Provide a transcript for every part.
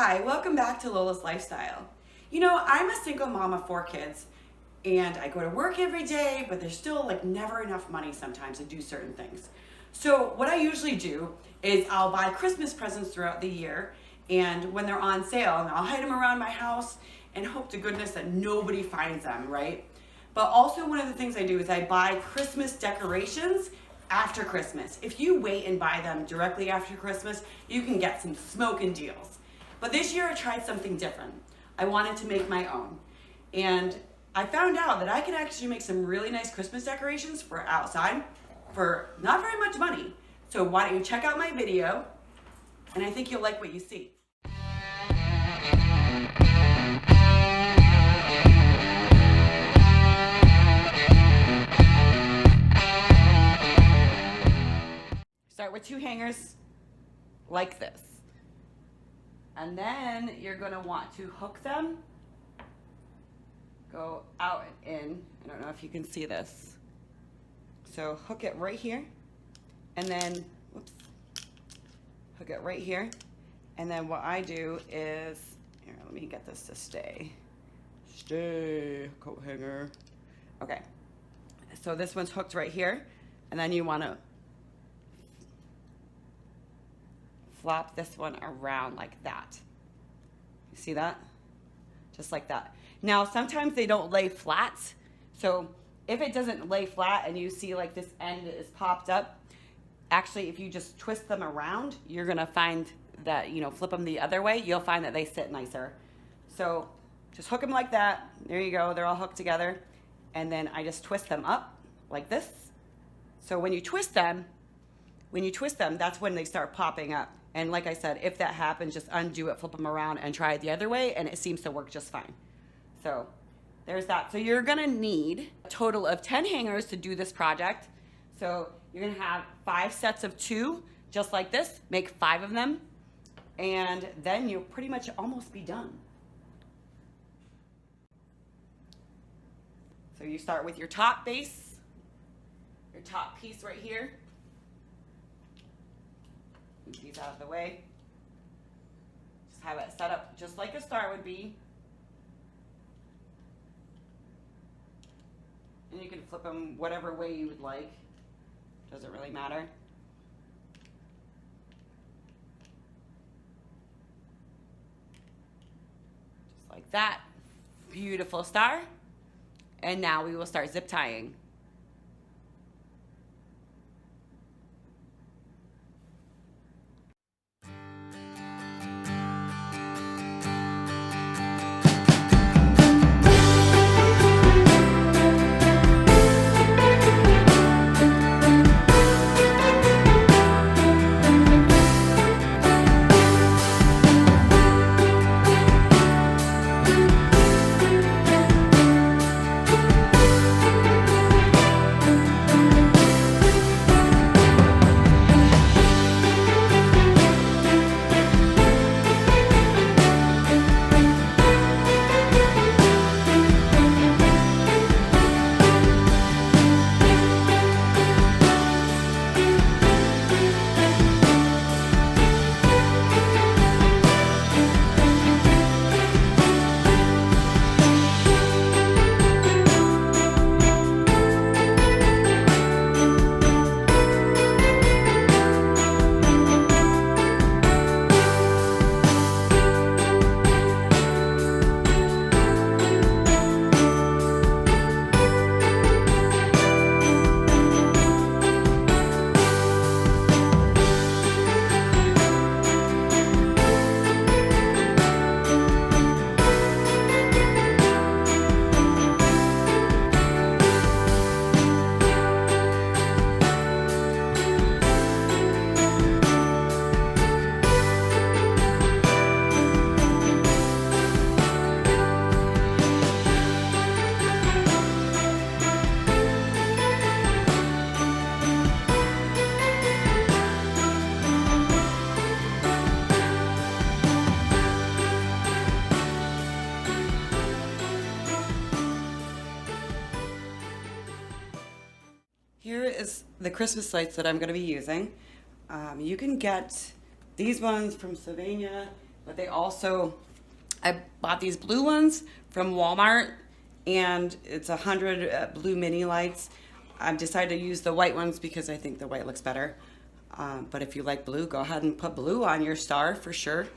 Hi, welcome back to Lola's Lifestyle. You know, I'm a single mom of 4 kids and I go to work every day, but there's still like never enough money sometimes to do certain things. So what I usually do is I'll buy Christmas presents throughout the year, and when they're on sale, and I'll hide them around my house and hope to goodness that nobody finds them, right? But also one of the things I do is I buy Christmas decorations after Christmas. If you wait and buy them directly after Christmas, you can get some smoking deals. But this year I tried something different. I wanted to make my own. And I found out that I could actually make some really nice Christmas decorations for outside for not very much money. So why don't you check out my video, and I think you'll like what you see. Start with 2 hangers like this. And then you're gonna want to hook them, go out and in. I don't know if you can see this. So hook it right here, and then, whoops, hook it right here. And then what I do is, here, let me get this to stay. Stay, coat hanger. Okay, so this one's hooked right here, and then you wanna flop this one around like that. You see that? Just like that. Now, sometimes they don't lay flat. So if it doesn't lay flat and you see like this end is popped up, actually, if you just twist them around, you're gonna find that, you know, flip them the other way, you'll find that they sit nicer. So just hook them like that. There you go, they're all hooked together. And then I just twist them up like this. So when you twist them, that's when they start popping up. And like I said, if that happens, just undo it, flip them around, and try it the other way, and it seems to work just fine. So there's that. So you're gonna need a total of 10 hangers to do this project. So you're gonna have 5 sets of 2, just like this. Make 5 of them, and then you'll pretty much almost be done. So you start with your top base, your top piece right here. Move these out of the way. Just have it set up just like a star would be. And you can flip them whatever way you would like. Doesn't really matter. Just like that. Beautiful star. And now we will start zip tying. Here is the Christmas lights that I'm going to be using. You can get these ones from Sylvania. But they also, I bought these blue ones from Walmart, and it's 100 blue mini lights. I've decided to use the white ones because I think the white looks better. But if you like blue, go ahead and put blue on your star for sure.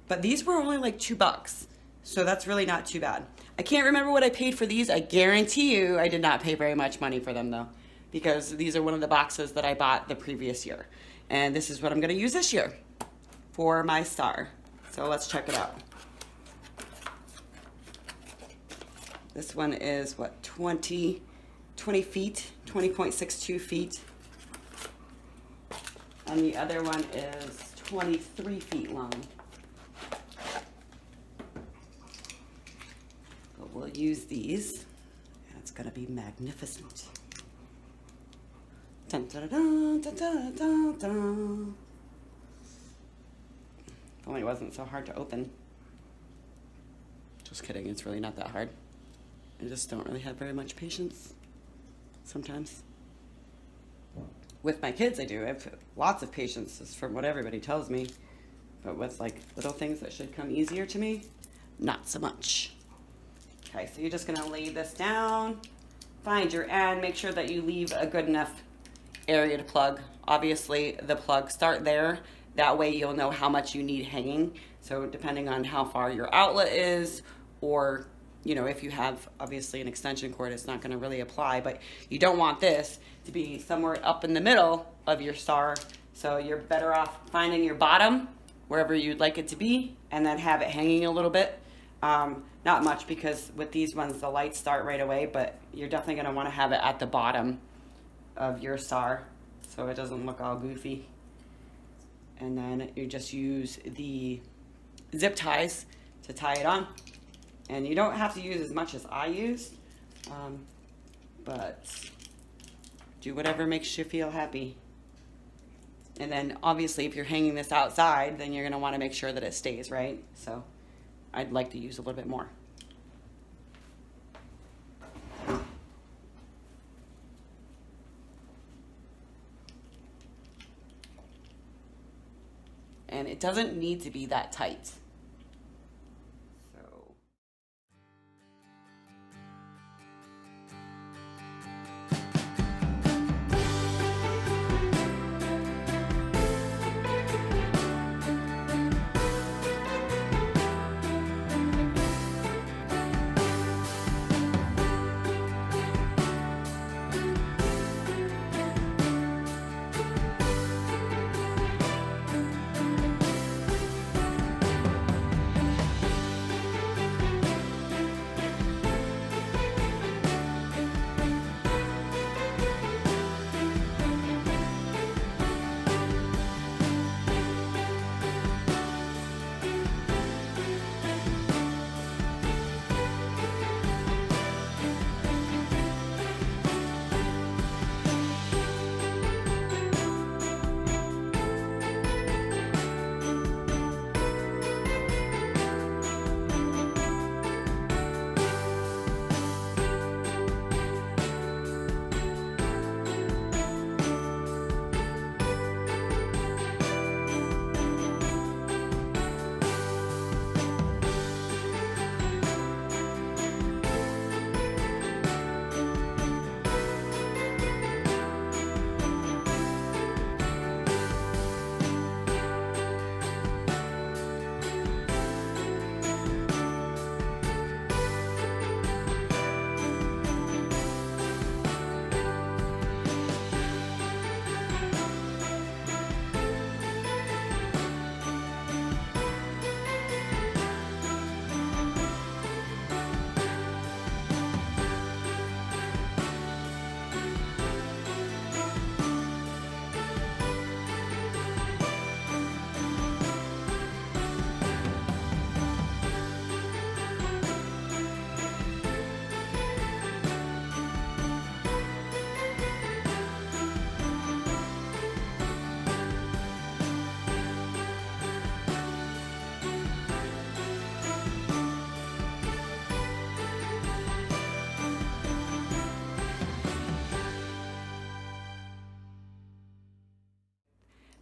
But these were only like $2, so that's really not too bad. I can't remember what I paid for these. I guarantee you I did not pay very much money for them though, because these are one of the boxes that I bought the previous year. And this is what I'm gonna use this year for my star. So let's check it out. This one is what, 20 feet, 20.62 feet. And the other one is 23 feet long. But we'll use these, and it's gonna be magnificent. Dun, dun, dun, dun, dun, dun, dun. If only it wasn't so hard to open. Just kidding, it's really not that hard. I just don't really have very much patience sometimes. With my kids, I do. I have lots of patience, is from what everybody tells me. But with like little things that should come easier to me, not so much. Okay, so you're just gonna lay this down, find your end, make sure that you leave a good enough area to plug. Obviously, the plug, start there. That way you'll know how much you need hanging. So depending on how far your outlet is, or you know, if you have obviously an extension cord, it's not gonna really apply, but you don't want this to be somewhere up in the middle of your star. So you're better off finding your bottom, wherever you'd like it to be, and then have it hanging a little bit. Not much, because with these ones, the lights start right away, but you're definitely gonna wanna have it at the bottom of your star so it doesn't look all goofy. And then you just use the zip ties to tie it on. And you don't have to use as much as I used, but do whatever makes you feel happy. And then obviously if you're hanging this outside, then you're gonna wanna make sure that it stays, right? So I'd like to use a little bit more. And it doesn't need to be that tight.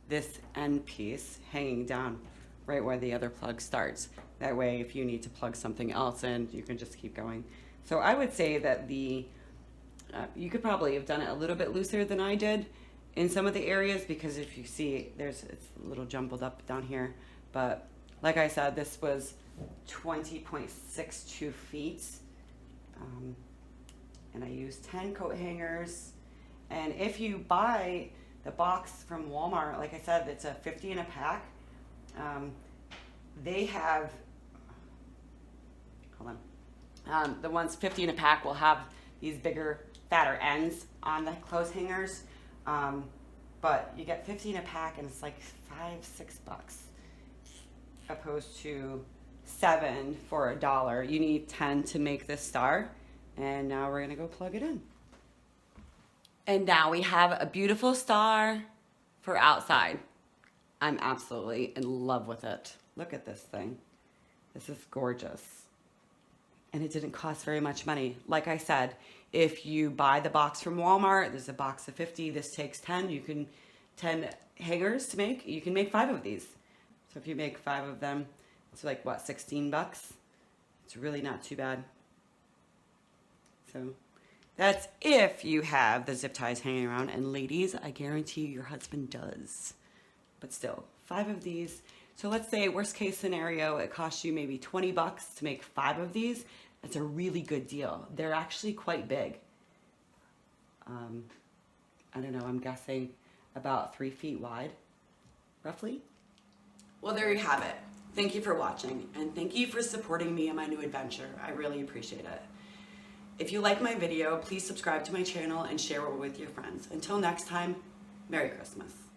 This end piece hanging down right where the other plug starts. That way, if you need to plug something else in, you can just keep going. So I would say that you could probably have done it a little bit looser than I did in some of the areas, because if you see, it's a little jumbled up down here. But like I said, this was 20.62 feet. And I used 10 coat hangers. And if you buy the box from Walmart, like I said, it's a 50 in a pack. They have, hold on. The ones 50 in a pack will have these bigger, fatter ends on the clothes hangers. But you get 50 in a pack and it's like $5-6 opposed to $7 for $1. You need 10 to make this star. And now we're gonna go plug it in. And now we have a beautiful star for outside. I'm absolutely in love with it. Look at this thing. This is gorgeous. And it didn't cost very much money. Like I said, if you buy the box from Walmart, there's a box of 50, this takes 10. 10 hangers to make, you can make 5 of these. So if you make 5 of them, it's like what, $16? It's really not too bad. So that's if you have the zip ties hanging around. And ladies, I guarantee your husband does. But still, 5 of these. So let's say worst case scenario, it costs you maybe $20 to make 5 of these. That's a really good deal. They're actually quite big. I don't know, I'm guessing about 3 feet wide, roughly. Well, there you have it. Thank you for watching, and thank you for supporting me in my new adventure. I really appreciate it. If you like my video, please subscribe to my channel and share it with your friends. Until next time, Merry Christmas.